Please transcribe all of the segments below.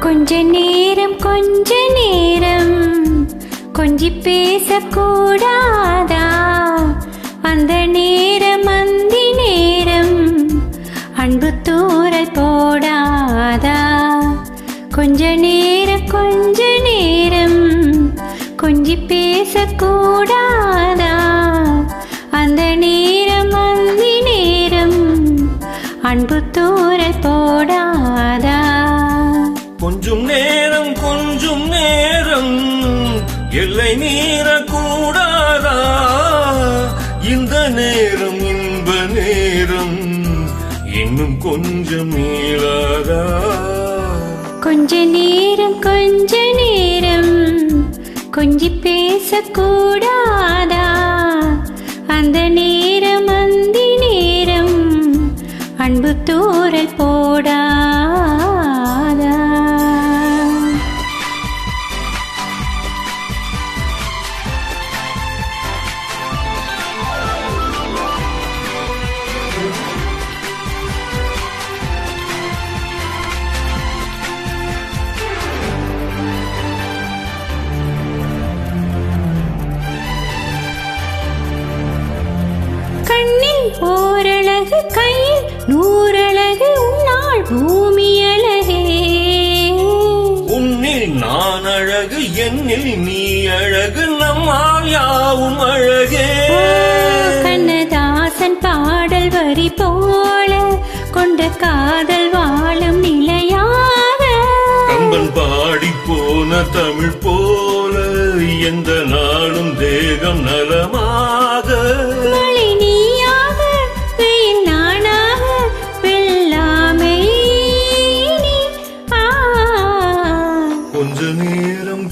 கொஞ்ச நேரம் கொஞ்சி பேசக்கூடாதா? அந்த நேரம் அந்தி நேரம் அன்பு தூரல் போடாதா? கொஞ்ச நேரம் கொஞ்சி பேசக்கூடாதா? அந்த நேரம் அந்தி நேரம் அன்பு தூரல் போடாதா? கொஞ்சம் நேரம் எல்லை மீறக்கூடாதா? இந்த நேரம் இன்ப நேரம் இன்னும் கொஞ்சம் மீளாதா? கொஞ்ச நேரம் கொஞ்சி பேசக்கூடாதா? அந்த நேரம் அந்தி நேரம் அன்பு தூரல் போடாதா? கண்ணில் ஓரழகு கையில் நூறழகு உன்னால் பூமி அழகே. உன்னில் நான் அழகு என்னில் நீ அழகு நம்மால் யாவும் அழகே. கண்ணதாசன் பாடல் வரி போல கொண்ட காதல் வாழும் நிலையாக கம்பன் பாடி போன தமிழ் போல எந்த நாளும் தேகம் நலமாக. மழை நீயாக வெயில் நானாக வெள்ளாமை நீ.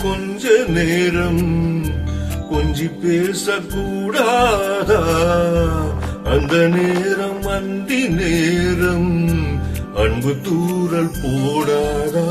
கொஞ்ச நேரம் கொஞ்சி பேசக்கூடாதா? அந்த நேரம் அந்தி நேரம் அன்பு தூரல் போடாதா?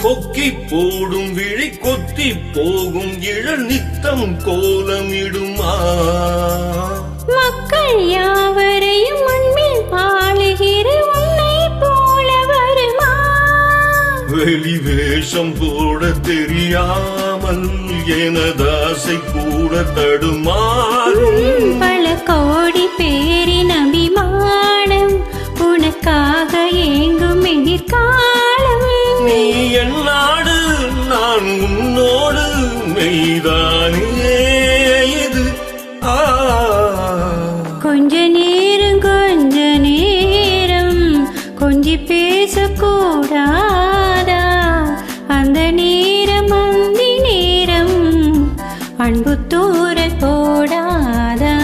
கொக்கி போடும் விழி கொத்தி போகும் இழல் நித்தம் கோலமிடுமா? மக்கள் யாவரையும் முன்பில் ஆளுகிற உன்னை போல வருமா? வெளி வேஷம் போட தெரியாமல் எனதாசை கூட தடுமாறும். பல கோடி பேரின் அபிமானம் உனக்காக ஏங்கும் எதிர்காலம். நீ என் நாடு நான் உன்னோடு மெய்தானே இது. கொஞ்ச நேரம் கொஞ்சி பேசக்கூடாதா? அந்த நேரம் அந்தி நேரம் அன்பு தூரல் போடாதா?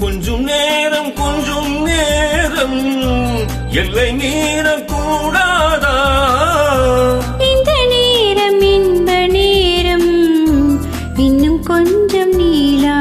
கொஞ்சம் நேரம் எல்லை மீறக்கூடாதா? இந்த நேரம் இன்ப நேரம் இன்னும் கொஞ்சம் நீளா